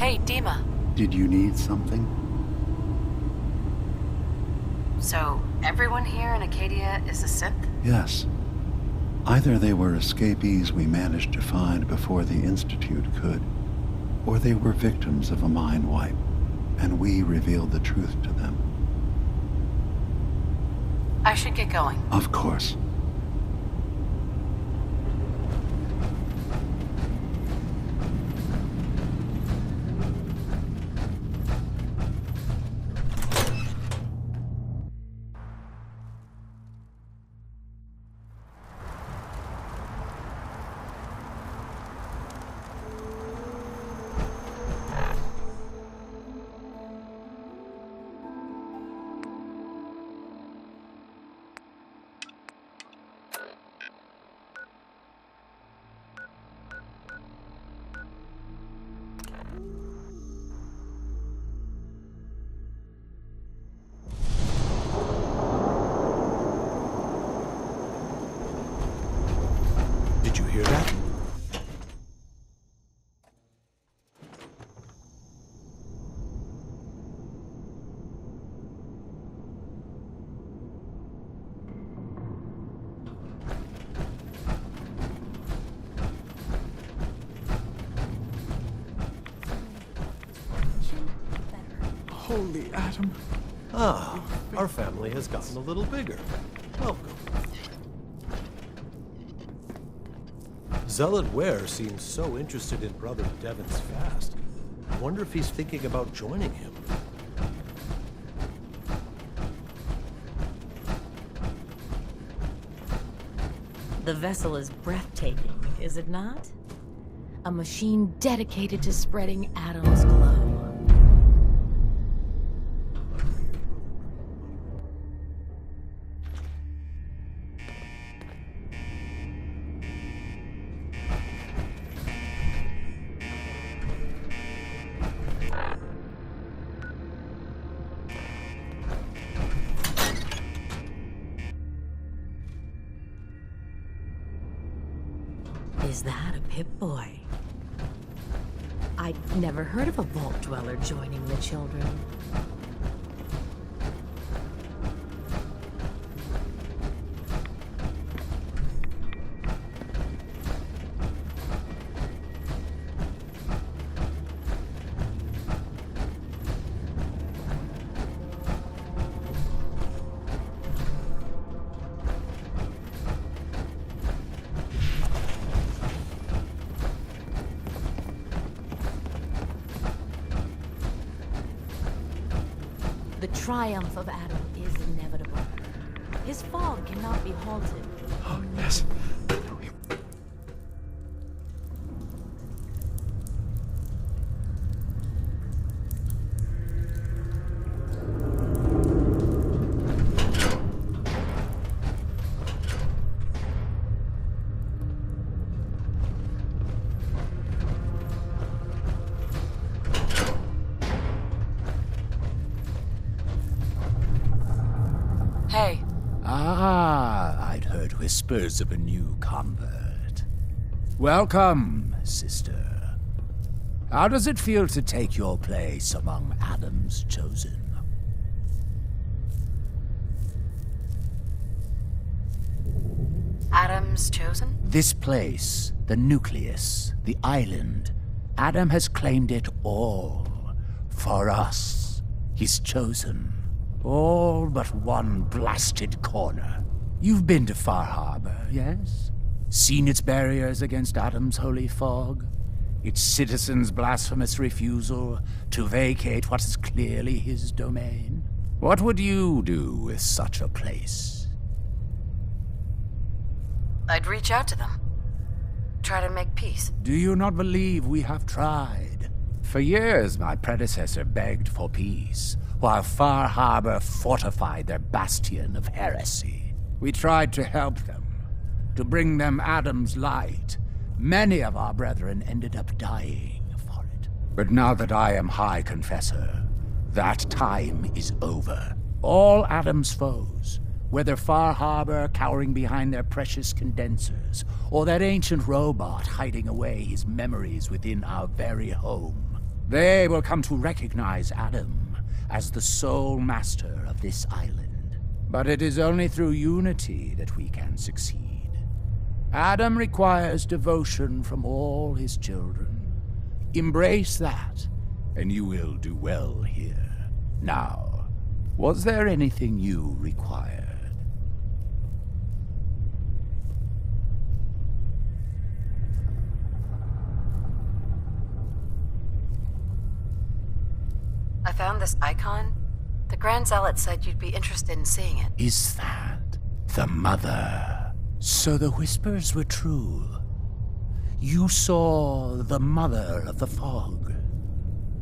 Hey, Dima. Did you need something? So, everyone here in Acadia is a synth? Yes. Either they were escapees we managed to find before the Institute could, or they were victims of a mind wipe, and we revealed the truth to them. I should get going. Of course. Did you hear that? Holy Adam. Ah, our family has gotten a little bigger. Welcome. Zealot Ware seems so interested in Brother Devon's fast. I wonder if he's thinking about joining him. The vessel is breathtaking, is it not? A machine dedicated to spreading Adam's glow. Is that a Pip-Boy? I'd never heard of a Vault Dweller joining the children. The triumph of Adam is inevitable. His fall cannot be halted. Oh, yes. Hey, Ah, I'd heard whispers of a new convert. Welcome, sister. How does it feel to take your place among Adam's chosen? Adam's chosen? This place, the nucleus, the island, Adam has claimed it all. For us, he's chosen. All but one blasted corner. You've been to Far Harbor, yes? Seen its barriers against Adam's holy fog? Its citizens' blasphemous refusal to vacate what is clearly his domain? What would you do with such a place? I'd reach out to them. Try to make peace. Do you not believe we have tried? For years, my predecessor begged for peace, while Far Harbor fortified their bastion of heresy. We tried to help them, to bring them Adam's light. Many of our brethren ended up dying for it. But now that I am High Confessor, that time is over. All Adam's foes, whether Far Harbor cowering behind their precious condensers, or that ancient robot hiding away his memories within our very home, They will come to recognize Adam as the sole master of this island. But it is only through unity that we can succeed. Adam requires devotion from all his children. Embrace that, and you will do well here. Now, was there anything you required? I found this icon. The Grand Zealot said you'd be interested in seeing it. Is that the Mother? So the whispers were true. You saw the Mother of the Fog.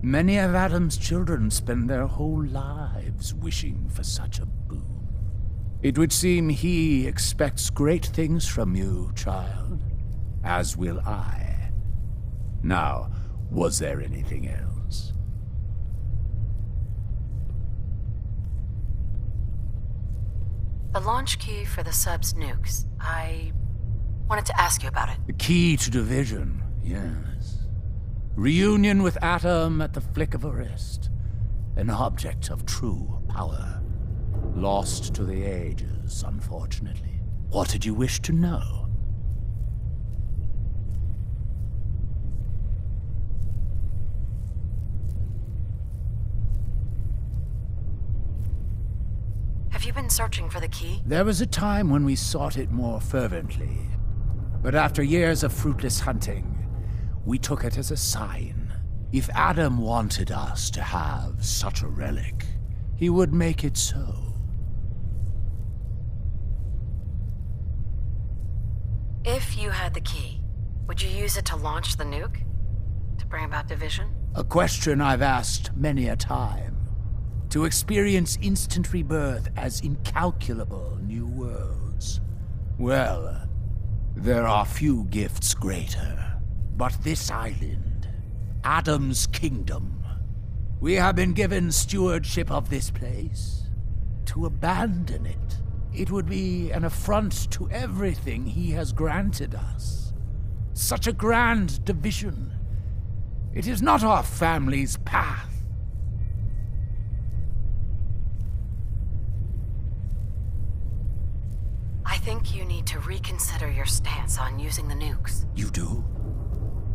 Many of Adam's children spend their whole lives wishing for such a boon. It would seem he expects great things from you, child. As will I. Now, was there anything else? The launch key for the sub's nukes. I wanted to ask you about it. The key to division, yes. Reunion with Adam at the flick of a wrist. An object of true power. Lost to the ages, unfortunately. What did you wish to know? Have you been searching for the key? There was a time when we sought it more fervently. But after years of fruitless hunting, we took it as a sign. If Adam wanted us to have such a relic, he would make it so. If you had the key, would you use it to launch the nuke? To bring about division? A question I've asked many a time. To experience instant rebirth as incalculable new worlds. Well, there are few gifts greater. But this island, Adam's kingdom, we have been given stewardship of this place. To abandon it, it would be an affront to everything he has granted us. Such a grand division. It is not our family's path. I think you need to reconsider your stance on using the nukes. You do?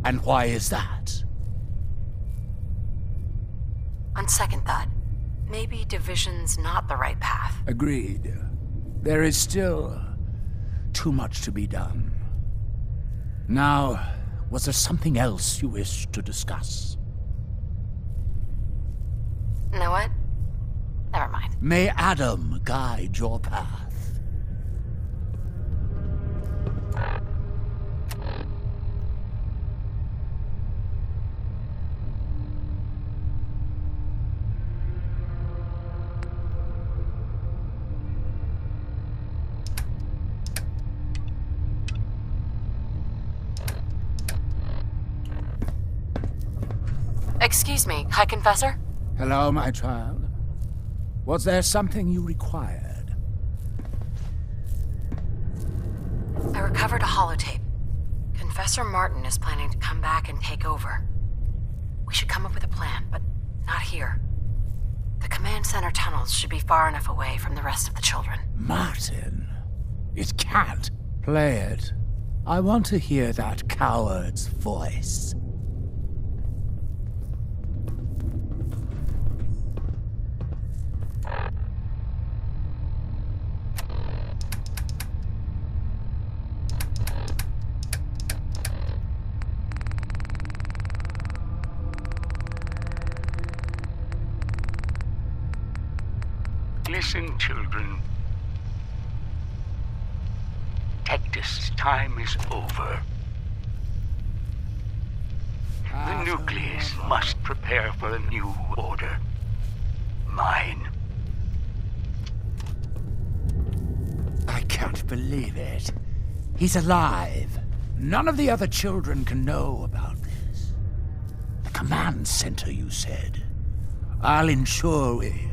And why is that? On second thought, maybe division's not the right path. Agreed. There is still too much to be done. Now, was there something else you wished to discuss? You know what? Never mind. May Adam guide your path. Excuse me, High Confessor? Hello, my child. Was there something you required? I recovered a holotape. Confessor Martin is planning to come back and take over. We should come up with a plan, but not here. The command center tunnels should be far enough away from the rest of the children. Martin? It can't. Play it. I want to hear that coward's voice. Listen, children. Tectus' time is over. The nucleus must prepare for a new order. Mine. I can't believe it. He's alive. None of the other children can know about this. The command center, you said. I'll ensure we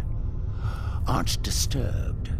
aren't disturbed.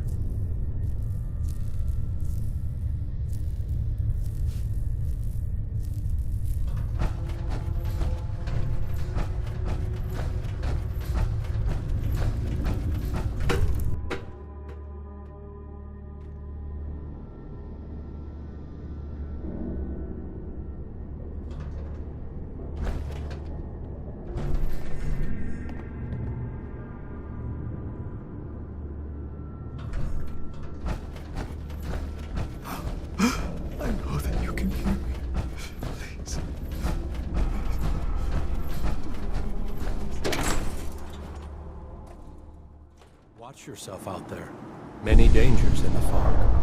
Watch yourself out there. Many dangers in the fog.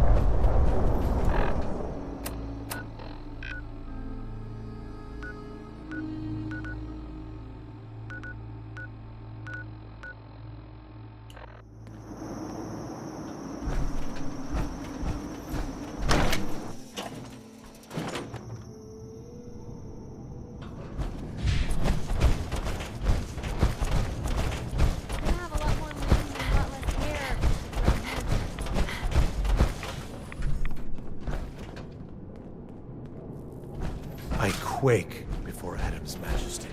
I quake before Adam's majesty.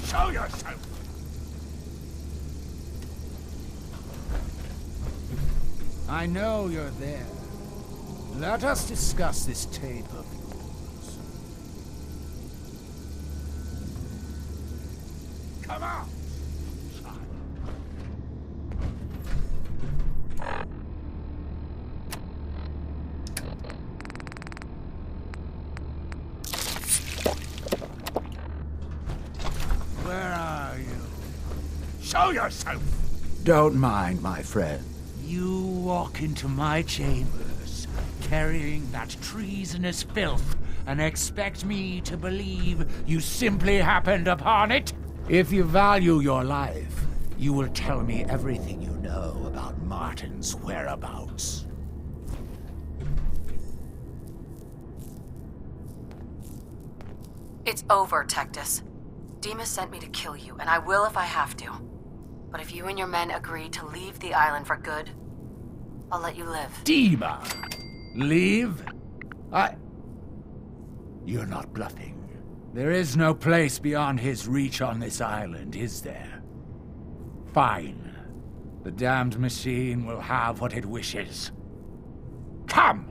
Show yourself! I know you're there. Let us discuss this tape of yours. Come out, child. Where are you? Show yourself! Don't mind, my friend. You walk into my chambers, carrying that treasonous filth, and expect me to believe you simply happened upon it? If you value your life, you will tell me everything you know about Martin's whereabouts. It's over, Tectus. Demas sent me to kill you, and I will if I have to. But if you and your men agree to leave the island for good, I'll let you live. Dima! Leave? You're not bluffing. There is no place beyond his reach on this island, is there? Fine. The damned machine will have what it wishes. Come!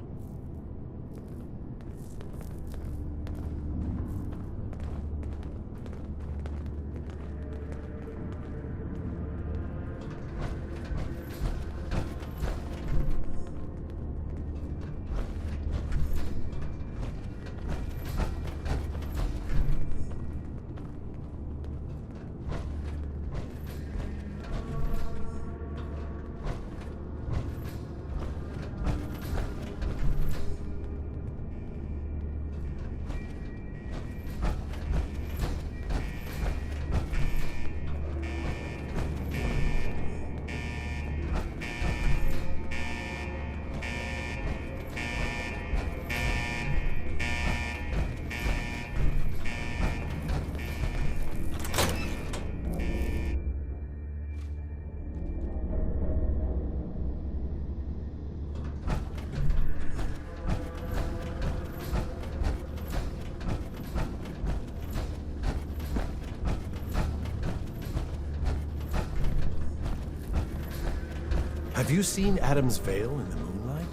Have you seen Adam's Veil in the moonlight?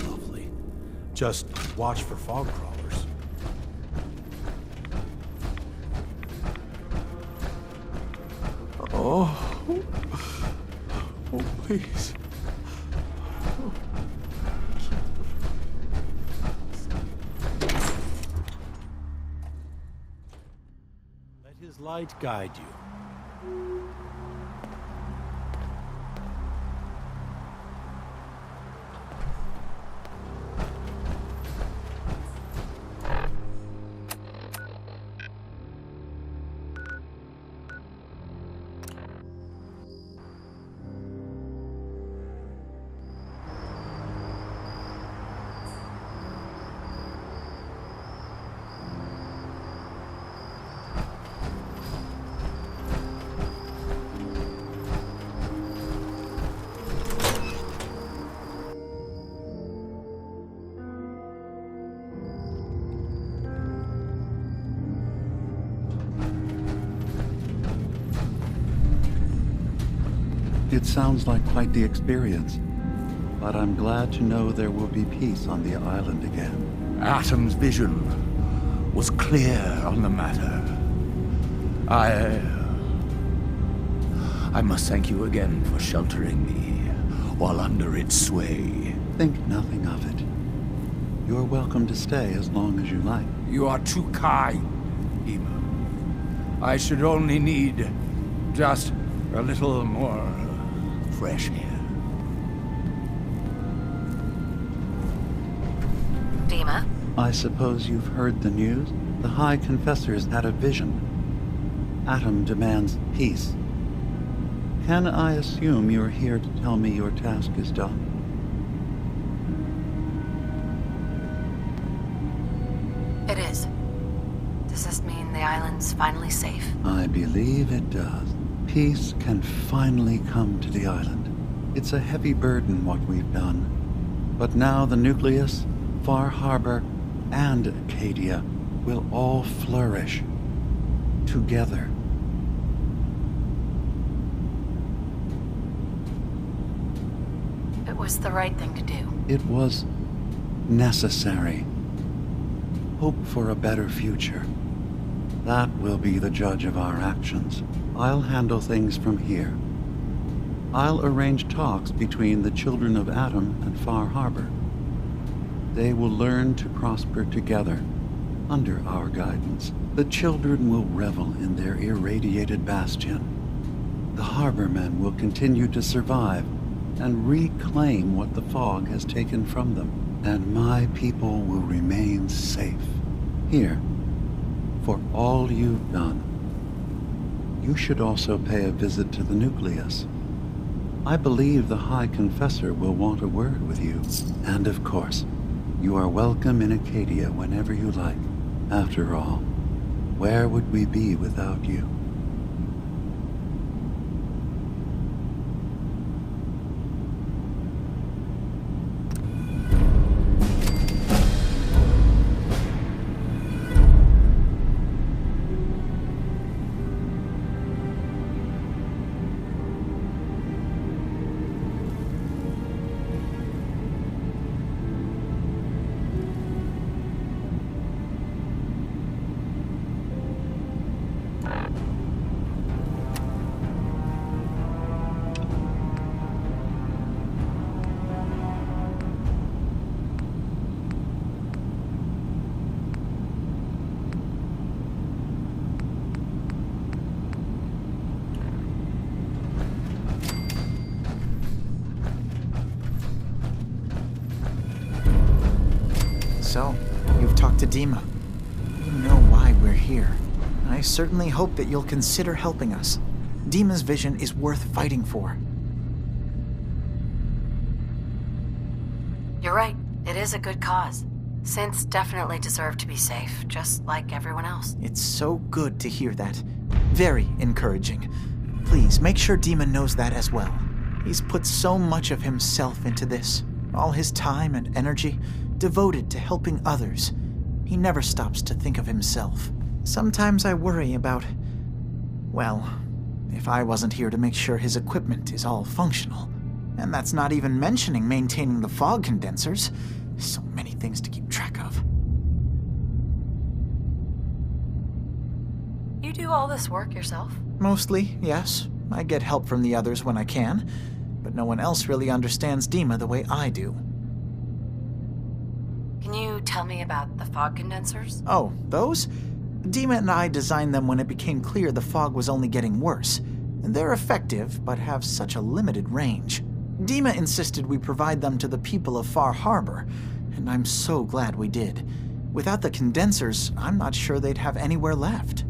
Lovely. Just watch for fog crawlers. Oh. Oh, please. Let his light guide you. It sounds like quite the experience, but I'm glad to know there will be peace on the island again. Atom's vision was clear on the matter. I must thank you again for sheltering me while under its sway. Think nothing of it. You're welcome to stay as long as you like. You are too kind, Dima. I should only need just a little more fresh air. Dima? I suppose you've heard the news? The High Confessor's had a vision. Atom demands peace. Can I assume you're here to tell me your task is done? It is. Does this mean the island's finally safe? I believe it does. Peace can finally come to the island. It's a heavy burden what we've done. But now the Nucleus, Far Harbor, and Acadia will all flourish together. was the right thing to do. It was necessary. Hope for a better future. That will be the judge of our actions. I'll handle things from here. I'll arrange talks between the children of Atom and Far Harbor. They will learn to prosper together under our guidance. The children will revel in their irradiated bastion. The Harbormen will continue to survive and reclaim what the fog has taken from them. And my people will remain safe. Here, for all you've done. You should also pay a visit to the nucleus. I believe the High Confessor will want a word with you. And of course, you are welcome in Acadia whenever you like. After all, where would we be without you? So, you've talked to Dima. You know why we're here. I certainly hope that you'll consider helping us. Dima's vision is worth fighting for. You're right. It is a good cause. Synths definitely deserve to be safe, just like everyone else. It's so good to hear that. Very encouraging. Please, make sure Dima knows that as well. He's put so much of himself into this. All his time and energy devoted to helping others. He never stops to think of himself. Sometimes I worry about, well, if I wasn't here to make sure his equipment is all functional. And that's not even mentioning maintaining the fog condensers. So many things to keep track of. You do all this work yourself? Mostly, yes. I get help from the others when I can, but no one else really understands Dima the way I do. Can you tell me about the fog condensers? Oh, those? Dima and I designed them when it became clear the fog was only getting worse. They're effective, but have such a limited range. Dima insisted we provide them to the people of Far Harbor, and I'm so glad we did. Without the condensers, I'm not sure they'd have anywhere left.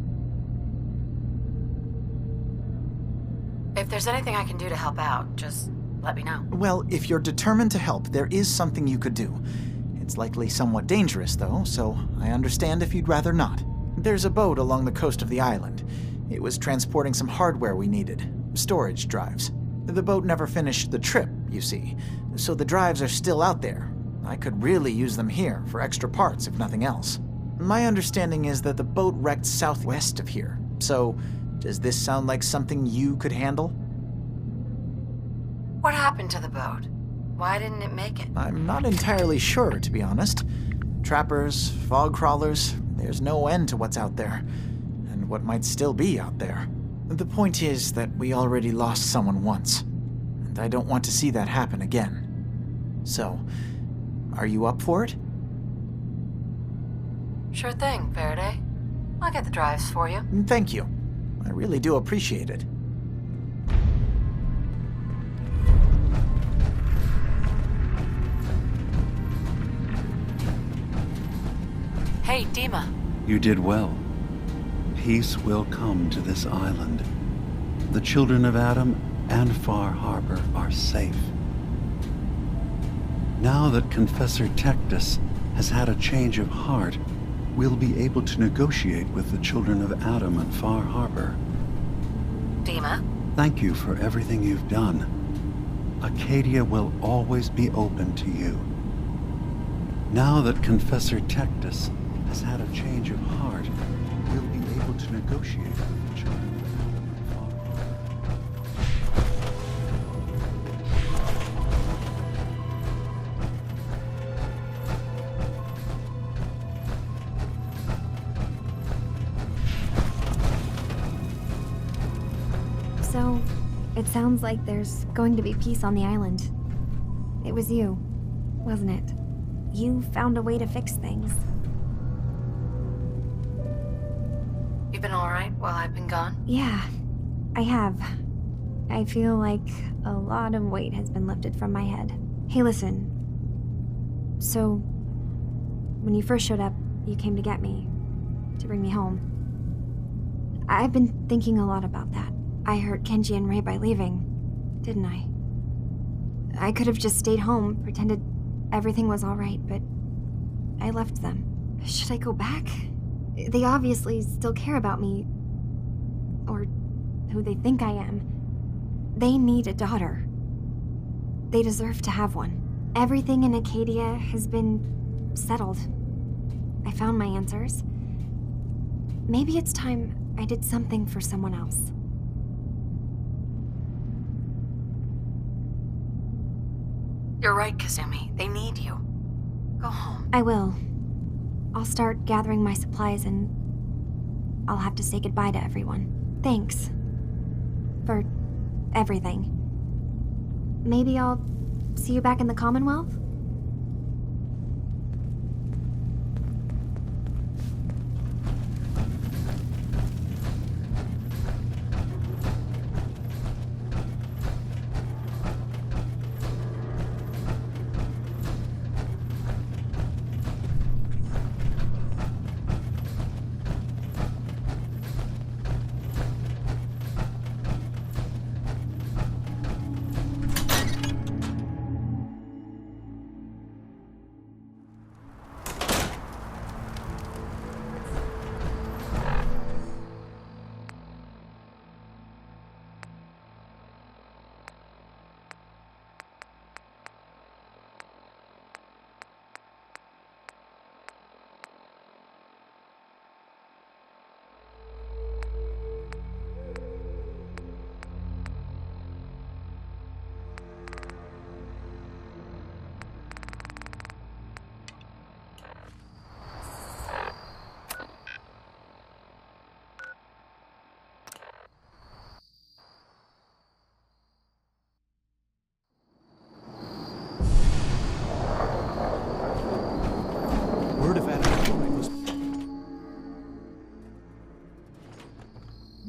If there's anything I can do to help out, just let me know. Well, if you're determined to help, there is something you could do. It's likely somewhat dangerous, though, so I understand if you'd rather not. There's a boat along the coast of the island. It was transporting some hardware we needed. Storage drives. The boat never finished the trip, you see, so the drives are still out there. I could really use them here for extra parts, if nothing else. My understanding is that the boat wrecked southwest of here, so does this sound like something you could handle? What happened to the boat? Why didn't it make it? I'm not entirely sure, to be honest. Trappers, fog crawlers, there's no end to what's out there, and what might still be out there. The point is that we already lost someone once, and I don't want to see that happen again. So, are you up for it? Sure thing, Faraday. I'll get the drives for you. Thank you. I really do appreciate it. Hey, Dima. You did well. Peace will come to this island. The children of Atom and Far Harbor are safe. Now that Confessor Tectus has had a change of heart, we'll be able to negotiate with the children of Atom and Far Harbor. Dima? Thank you for everything you've done. Acadia will always be open to you. Now that Confessor Tectus has had a change of heart, we'll be able to negotiate with the children of Atom and Far Harbor. So, it sounds like there's going to be peace on the island. It was you, wasn't it? You found a way to fix things. You've been alright while I've been gone? Yeah, I have. I feel like a lot of weight has been lifted from my head. Hey, listen. So, when you first showed up, you came to get me, to bring me home. I've been thinking a lot about that. I hurt Kenji and Rei by leaving, didn't I? I could have just stayed home, pretended everything was alright, but I left them. Should I go back? They obviously still care about me, or who they think I am. They need a daughter. They deserve to have one. Everything in Acadia has been settled. I found my answers. Maybe it's time I did something for someone else. You're right, Kazumi. They need you. Go home. I will. I'll start gathering my supplies and I'll have to say goodbye to everyone. Thanks. For everything. Maybe I'll see you back in the Commonwealth?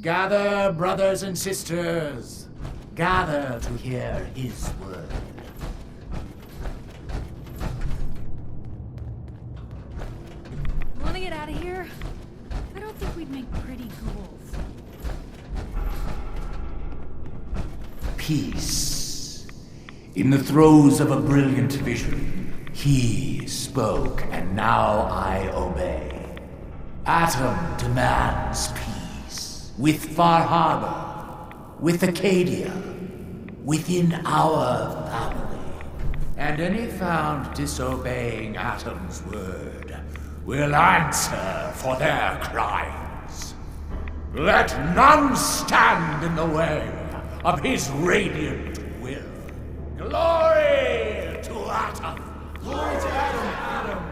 Gather, brothers and sisters. Gather to hear his word. Want to get out of here? I don't think we'd make pretty ghouls. Peace. In the throes of a brilliant vision, he spoke, and now I obey. Atom demands peace. With Far Harbor, with Acadia, within our family. And any found disobeying Atom's word will answer for their crimes. Let none stand in the way of his radiant will. Glory to Atom! Glory to Atom!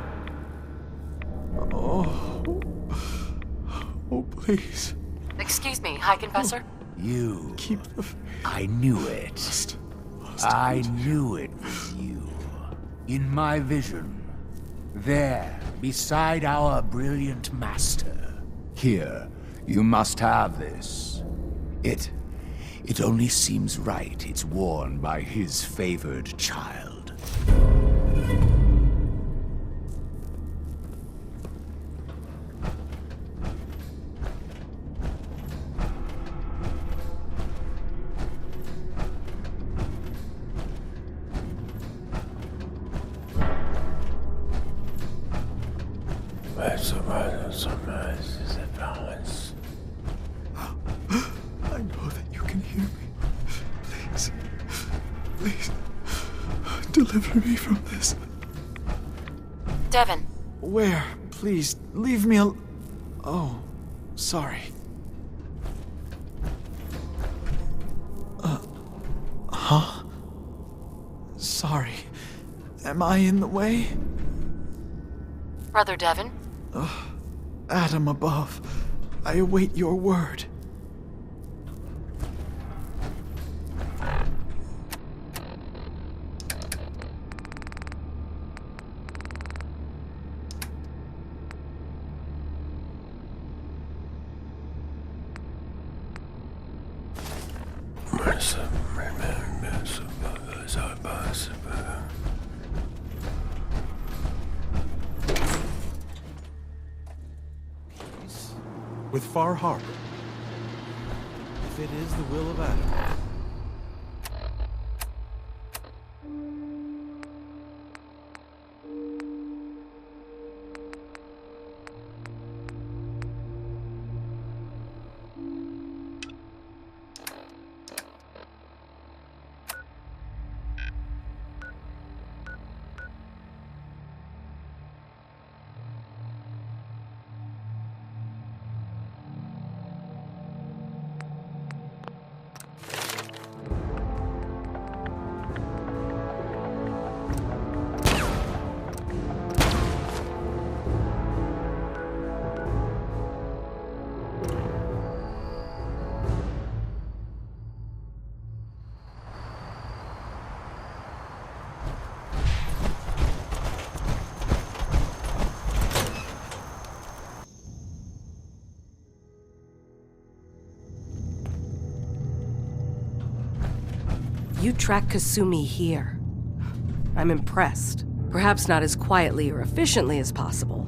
Oh, please. Excuse me, High Confessor? You. Keep the... I knew it. I knew it was you. In my vision. There, beside our brilliant master. Here, you must have this. It only seems right it's worn by his favored child. I know that you can hear me. Please, deliver me from this. Devin. Where? Please, leave me Oh, sorry. Huh? Sorry. Am I in the way? Brother Devin? Atom above, I await your word. with Far Harbor. If it is the will of Adam. You track Kasumi here. I'm impressed. Perhaps not as quietly or efficiently as possible,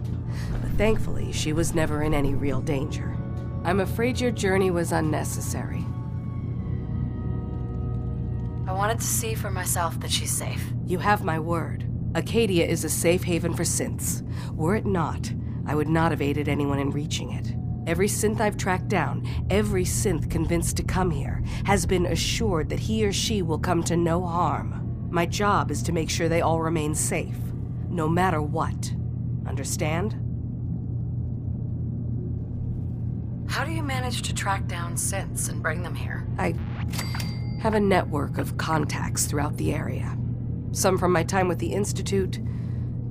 but thankfully she was never in any real danger. I'm afraid your journey was unnecessary. I wanted to see for myself that she's safe. You have my word. Acadia is a safe haven for synths. Were it not, I would not have aided anyone in reaching it. Every synth I've tracked down, every synth convinced to come here, has been assured that he or she will come to no harm. My job is to make sure they all remain safe, no matter what. Understand? How do you manage to track down synths and bring them here? I have a network of contacts throughout the area. Some from my time with the Institute,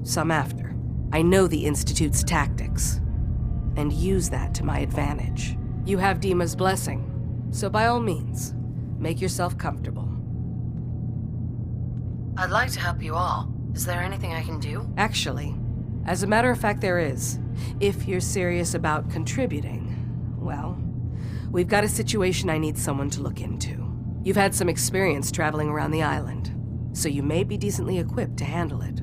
some after. I know the Institute's tactics, and use that to my advantage. You have Dima's blessing, so by all means, make yourself comfortable. I'd like to help you all. Is there anything I can do? Actually, as a matter of fact, there is. If you're serious about contributing, well, we've got a situation I need someone to look into. You've had some experience traveling around the island, so you may be decently equipped to handle it.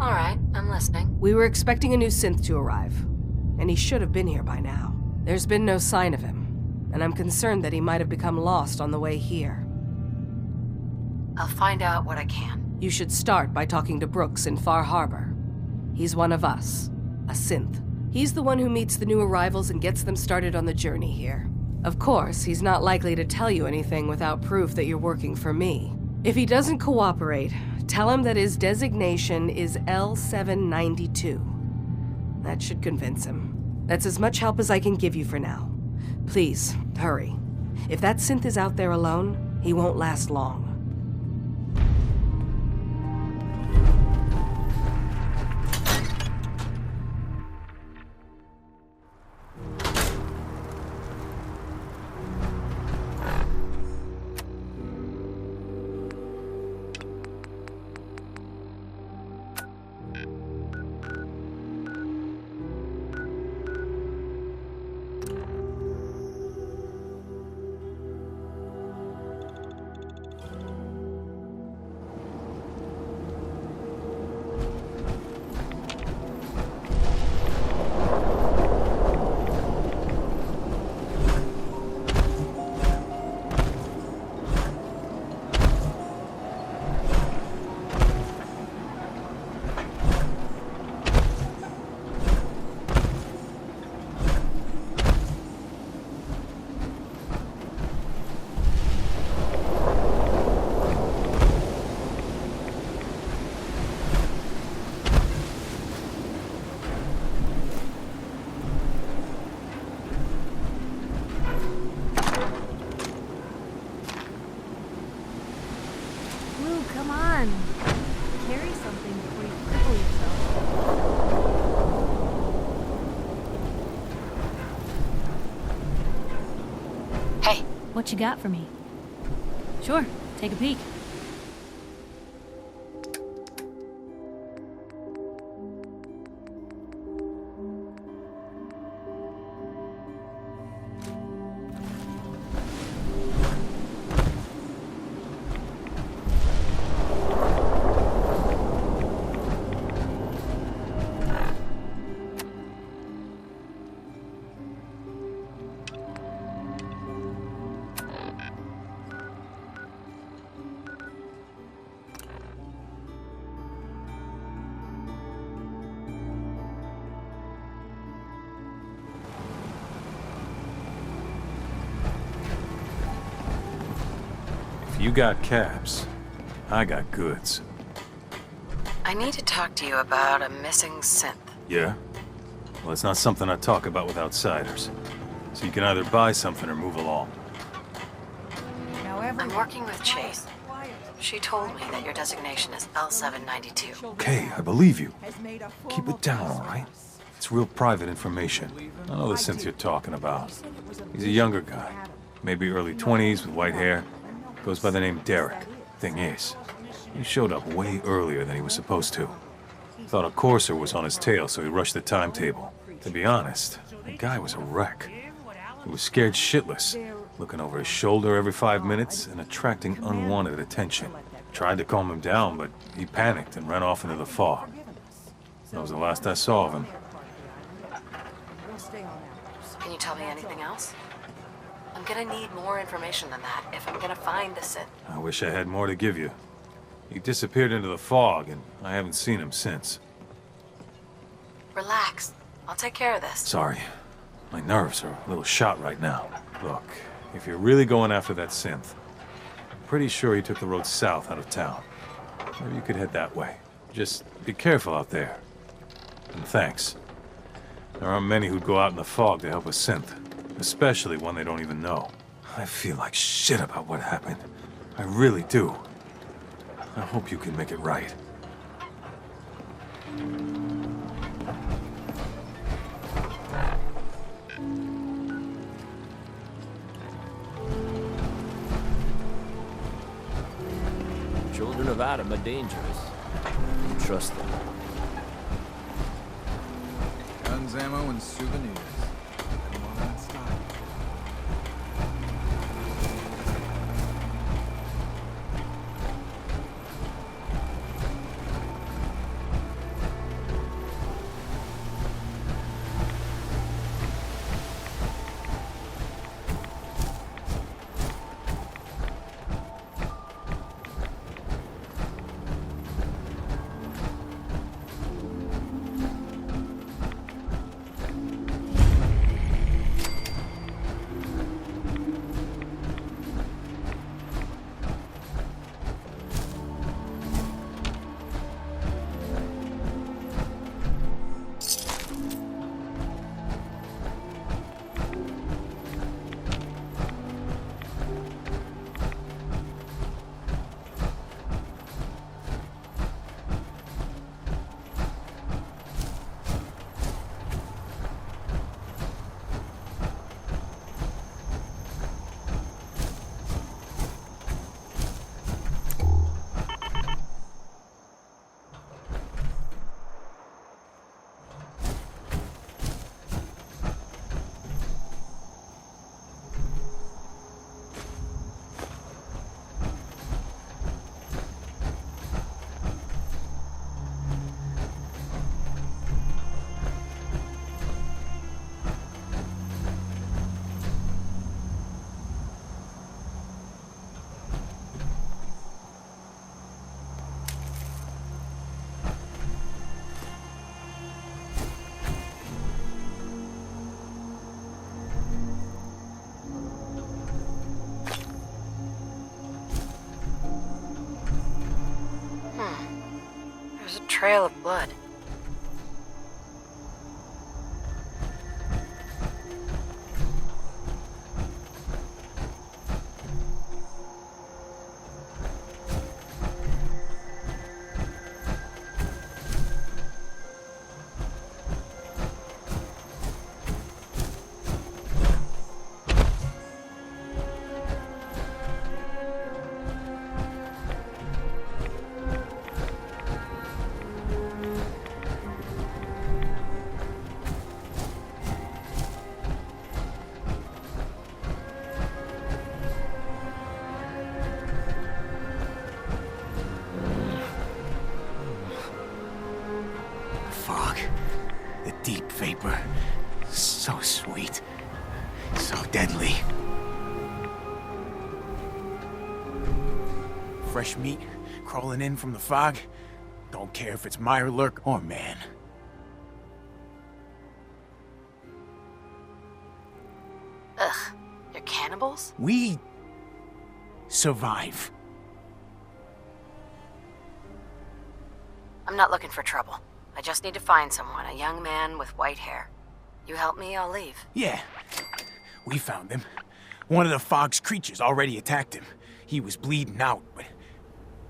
All right, I'm listening. We were expecting a new synth to arrive, and he should have been here by now. There's been no sign of him, and I'm concerned that he might have become lost on the way here. I'll find out what I can. You should start by talking to Brooks in Far Harbor. He's one of us, a synth. He's the one who meets the new arrivals and gets them started on the journey here. Of course, he's not likely to tell you anything without proof that you're working for me. If he doesn't cooperate, tell him that his designation is L792. That should convince him. That's as much help as I can give you for now. Please, hurry. If that synth is out there alone, he won't last long. Come on. Carry something before you cripple yourself. Hey. What you got for me? Sure, take a peek. you got caps, I got goods. I need to talk to you about a missing synth. Yeah? Well, it's not something I talk about with outsiders. So you can either buy something or move along. I'm working with Chase. She told me that your designation is L792. Okay, I believe you. Keep it down, all right? It's real private information. I know the synth you're talking about. He's a younger guy. Maybe early 20s with white hair. Goes by the name Derek. Thing is, he showed up way earlier than he was supposed to. Thought a courser was on his tail, so he rushed the timetable. To be honest, the guy was a wreck. He was scared shitless, looking over his shoulder every 5 minutes and attracting unwanted attention. Tried to calm him down, but he panicked and ran off into the fog. That was the last I saw of him. Can you tell me anything else? I'm gonna need more information than that if I'm gonna find the synth. I wish I had more to give you. He disappeared into the fog, and I haven't seen him since. Relax. I'll take care of this. Sorry. My nerves are a little shot right now. Look, if you're really going after that synth, I'm pretty sure he took the road south out of town. Maybe you could head that way. Just be careful out there. And thanks. There aren't many who'd go out in the fog to help a synth, especially one they don't even know. I feel like shit about what happened. I really do. I hope you can make it right. Children of Adam are dangerous. Don't trust them. Guns, ammo, and souvenirs. Come on that style. Trail of blood. Deep vapor. So sweet. So deadly. Fresh meat crawling in from the fog. Don't care if it's Mirelurk or man. Ugh. You're cannibals? We survive. I'm not looking for trouble. I just need to find someone, a young man with white hair. You help me, I'll leave. Yeah, we found him. One of the fog's creatures already attacked him. He was bleeding out, but,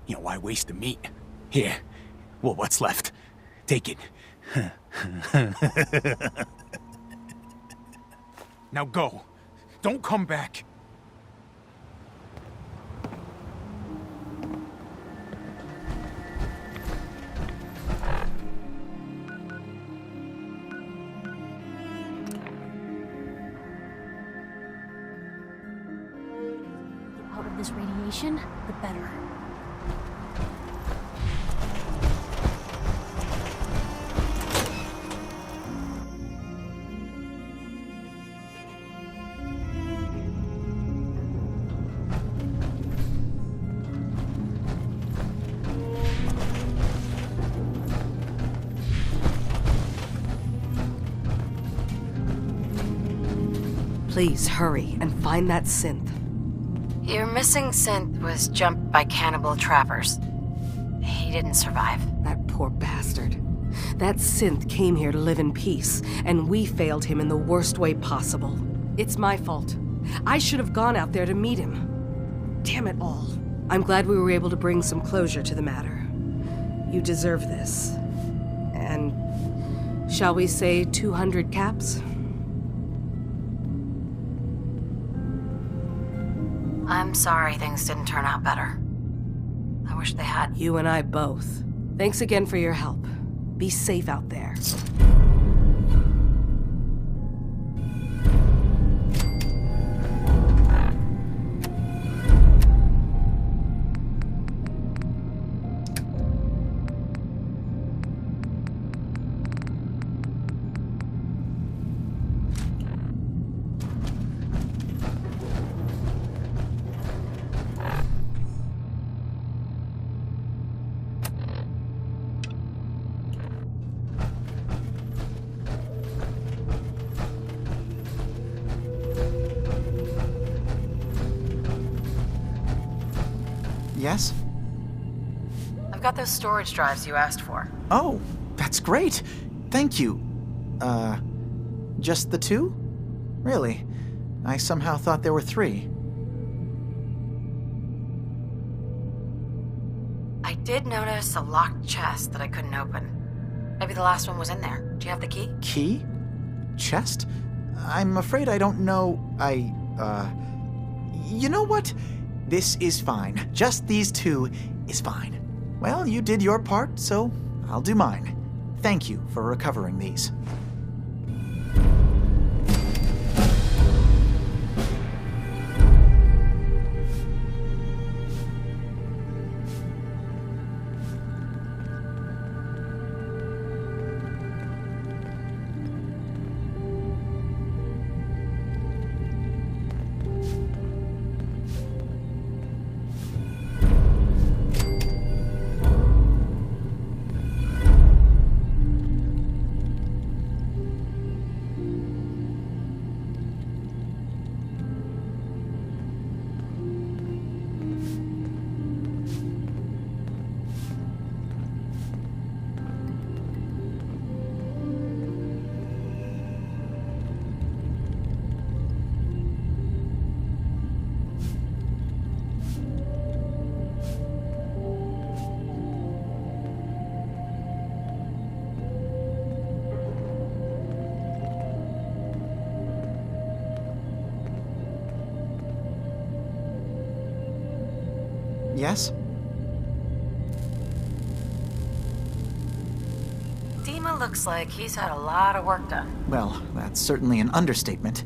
you know, why waste the meat? Here, well, what's left? Take it. Now go. Don't come back. Out of this radiation, the better. Please hurry and find that synth. Your missing synth was jumped by cannibal trappers. He didn't survive. That poor bastard. That synth came here to live in peace, and we failed him in the worst way possible. It's my fault. I should have gone out there to meet him. Damn it all. I'm glad we were able to bring some closure to the matter. You deserve this. And shall we say 200 caps? I'm sorry things didn't turn out better. I wish they had. You and I both. Thanks again for your help. Be safe out there. Yes? I've got those storage drives you asked for. Oh, that's great. Thank you. Just the 2? Really? I somehow thought there were 3. I did notice a locked chest that I couldn't open. Maybe the last one was in there. Do you have the key? Key? Chest? I'm afraid I don't know. You know what? This is fine. Just these 2 is fine. Well, you did your part, so I'll do mine. Thank you for recovering these. Yes? Dima looks like he's had a lot of work done. Well, that's certainly an understatement.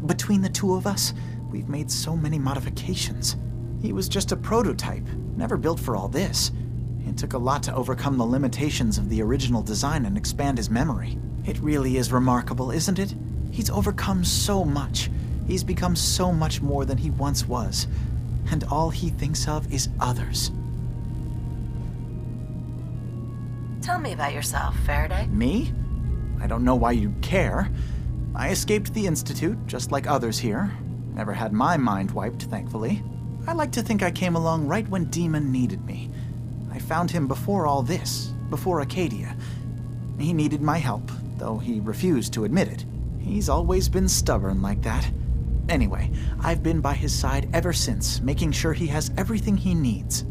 Between the 2 of us, we've made so many modifications. He was just a prototype, never built for all this. It took a lot to overcome the limitations of the original design and expand his memory. It really is remarkable, isn't it? He's overcome so much. He's become so much more than he once was. And all he thinks of is others. Tell me about yourself, Faraday. Me? I don't know why you'd care. I escaped the Institute, just like others here. Never had my mind wiped, thankfully. I like to think I came along right when Demon needed me. I found him before all this, before Acadia. He needed my help, though he refused to admit it. He's always been stubborn like that. Anyway, I've been by his side ever since, making sure he has everything he needs.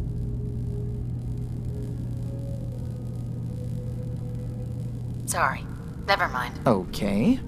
Sorry. Never mind. Okay.